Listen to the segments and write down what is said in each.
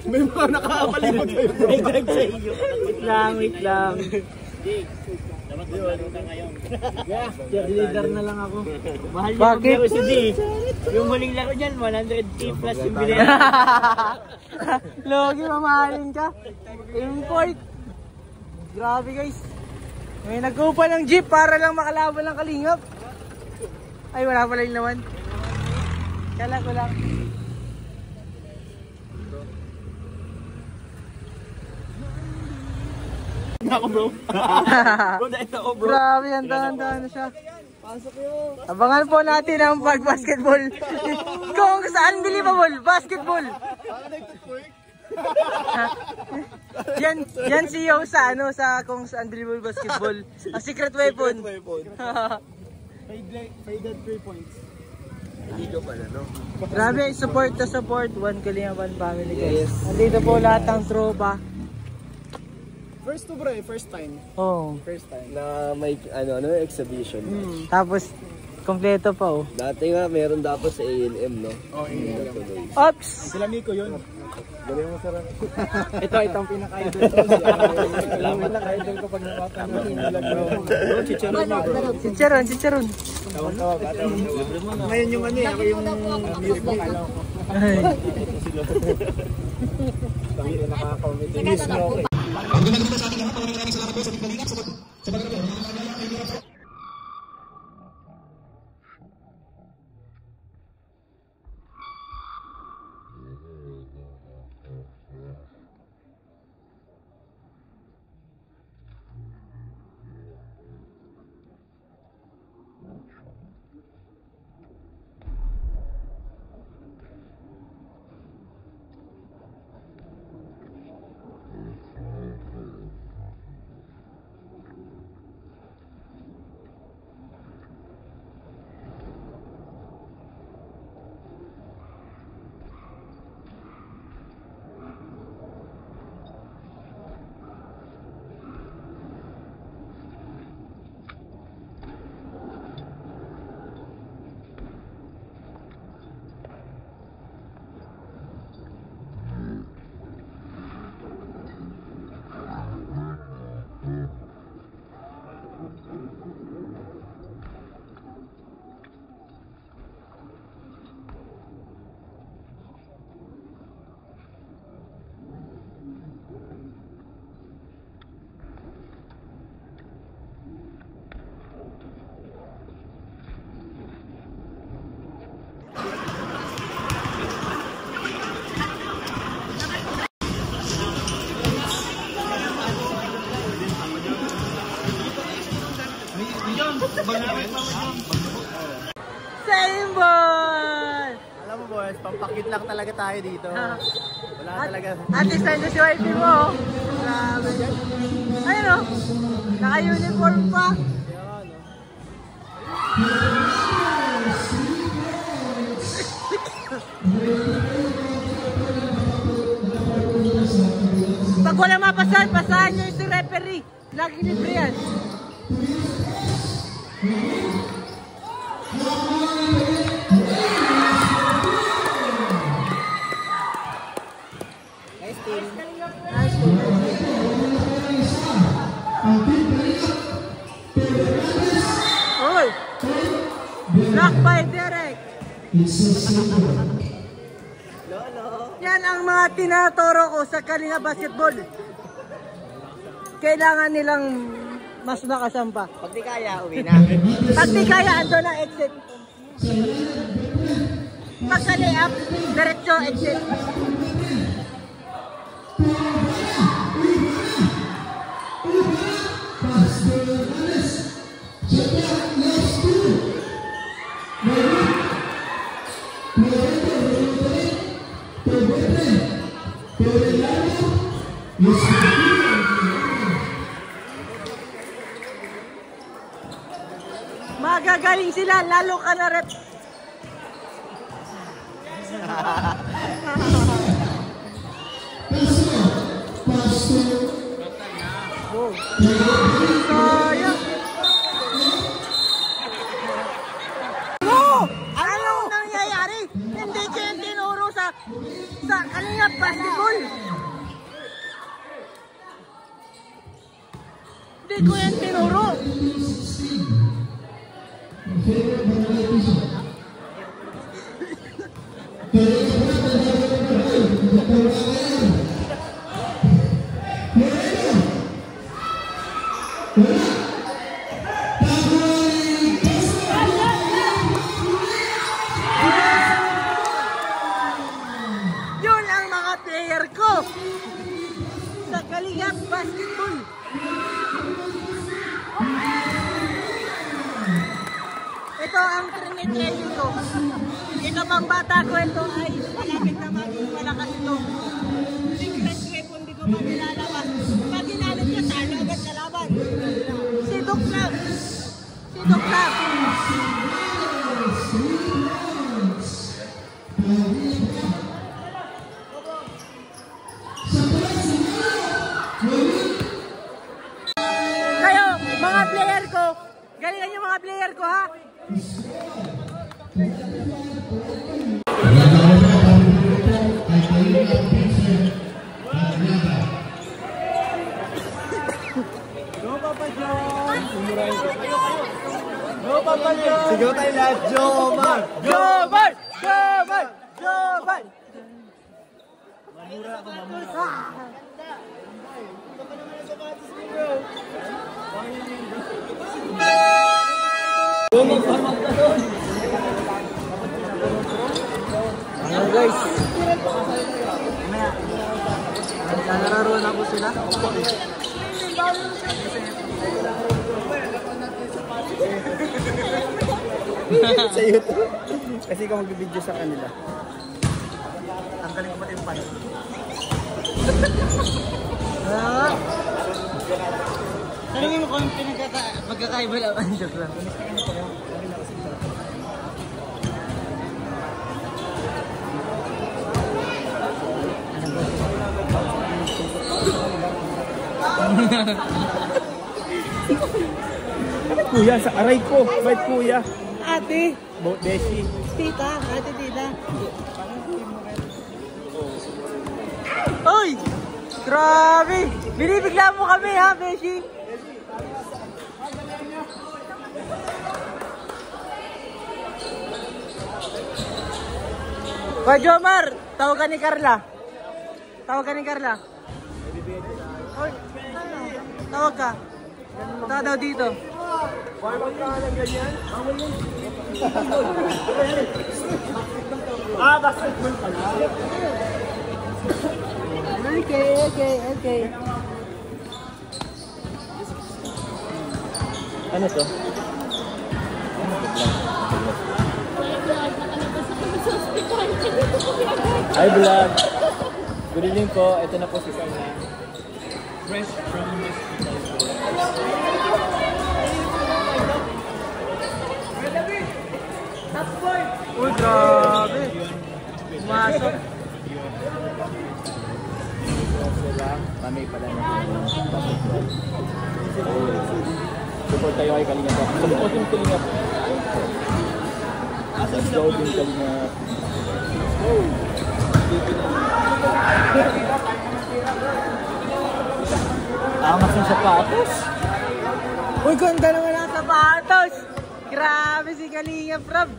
May mga nakakapalibot sa'yo. May gag sa iyo. Wait lang. Dapat maglaro ka ngayon. Cheerleader na lang ako. Mahal niya maglaro si D. Yung huling laro niyan, 100k plus yung bilhin. Logi, mamahalin ka. Import. Grabe guys. May nagkupa ng jeep para lang makalaban ng kalingap. Ay, wala pala yung laman. Kala ko lang. Ako bro. Bro, dahil ako bro. Grabe, yan, tahan-tahan na siya. Abangan po natin ang pag-basketball. Kung saan unbelievable, basketball. Yan si Yo sa ano, sa kung saan unbelievable basketball. A secret weapon. Faded 3 points. Ligo pala, no? Grabe, support to support. One Kalinga, one family guys. Nandito po lahat ng tropa. First to bro, first time. Oh. First time. Na may ano exhibition. Tapos kompleto pa oh. Dati nga meron dapat sa A&M, no? Oh, Ops! sila Miko yun. Galing mo sarap. Ito ang pinaka-idol ko. Alam mo pinaka-idol ko pag napapanood yung vlog mo. Chicharon. Tawag. Ngayon yung ano ako yung music mo. Ay. Nakaka-comedy. Miss mo ako. Ang ganda naman sa ating lahat, maraming salamat po sa pagbalingap sa pagbalingap. Same ball! Alam mo boys, pampakit lang talaga tayo dito. Wala talaga. At least nandiyo si wifey mo. Grabe. Ayun o. Naka-uniform pa. Pag wala mapasahan, pasahan nyo yung si referee. Laging libre yan. Nice team. Nice team. Oy! Block by Derek. Yan ang mga tinaturo ko sa Kalinga Basketball. Kailangan nilang mas makasampa. Pag di kaya, uwi na. Pag di kaya, ando na exit. Pag sa layup, diretso exit. Magagaling sila, lalo ka na rep. Sayang. Anong nangyayari? Hindi siya tinuro sa Kalingap basketball. Hindi ko yan tinuro. Yun ang mga player ko sa Kalingap basketball. Ito ang training ko. Ito pang bata ko, ito ay malapit na maging malakas ito. Secret weapon, di ko pa nilalabas. Pag ginamit ka, talo agad kalaban. Sidok lang. Sidok lang. Kayo, mga player ko, galingan yung mga player ko, ha? Go Papa John! Go Papa John! Sigaw tayo lahat, Jomar! Jomar! Jomar! Jomar! Mamura ako, mamura. Ayan guys. Naglalaro na po sila. Sa YouTube. Kasi ikaw magbibideo sa kanila. Ang galing ko pati yung pan. Tanungin mo kung magkakaiba lang. Joke lang. Bakit kuya? Sa aray ko. Bakit kuya? Ate! Beshi. Tita! Ate tita! Uy! Grabe! Binibigla mo kami ha, Beshi! Hoy, Jomar! Tawagan ni Carla. Tawagan ni Carla. Hoy, tawag ka. Punta daw dito. Warm ka lang ganyan? Ah, basketball pala. Okay. Ano to? Hi vlog! Good evening po. Ito na po si Sana. Fresh from hospital. Uy, grabe! Pumasok. Kami pala na support tayo kay Kalingap. Support yung Kalingap. Let's go din Kalingap. Angas yung sapatos. Uy, ganda naman ang sapatos! Grabe si Kalingap, Rob!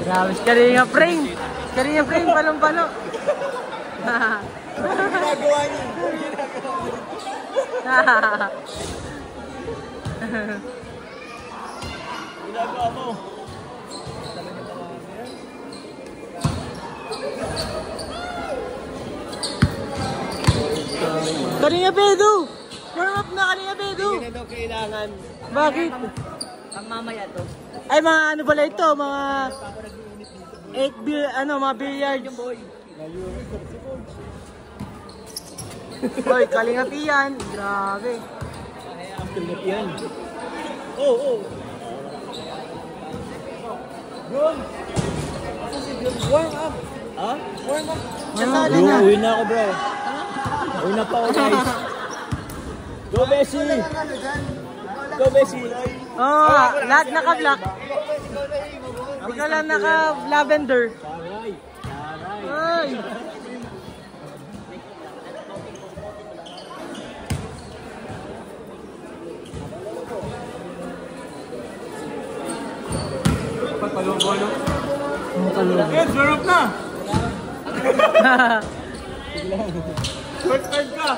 Grabe si Kalingap Rain! Kalingap Rain, palong-palo! Ginagawa niya. Ginagawa mo. Kalingap Edu! Warm up na Kalingap Edu! Hindi na daw kailangan. Bakit? Ang mamaya to. Ay, mga ano pala ito? Mga 8 mga billiards. Hoy, Kalingap yan. Grabe. Kalingap yan. Oo. Warm up. Ha? Warm up. Uwi na ako bro. Uwi na pa ako guys. Go, Bessie! Go, Bessie! Oo, lahat naka-black. Ikaw lang naka-lavender. Ay! Ed, sarap na! Short card ka!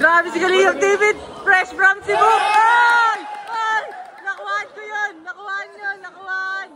Grabe si Kalingap David! Fresh from Cebu! Ay! Ay! Nakuhaan ko yun! Nakuhaan yun! Nakuhaan!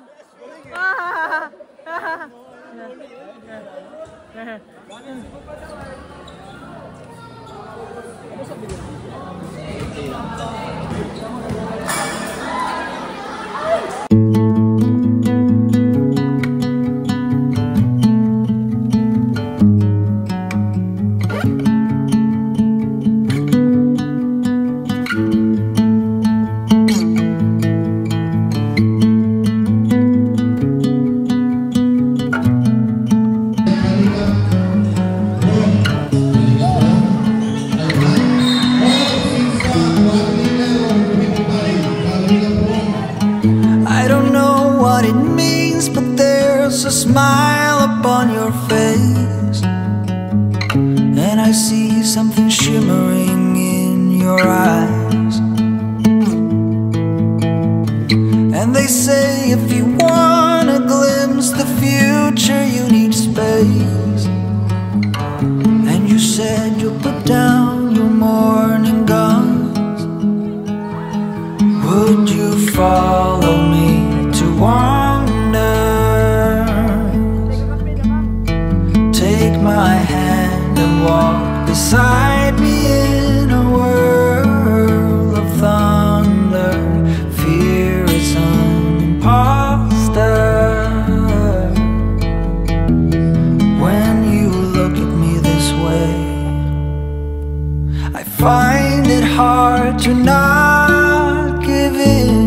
I don't know what it means, but there's a smile upon your face, and I see something shimmering in your eyes. And they say if you wanna glimpse the future, you need space. And you said you'll put down your morning guns. Would you follow me to wander? Take my hand and walk beside me in a world of thunder. Fear is an imposter. When you look at me this way, I find it hard to not give in.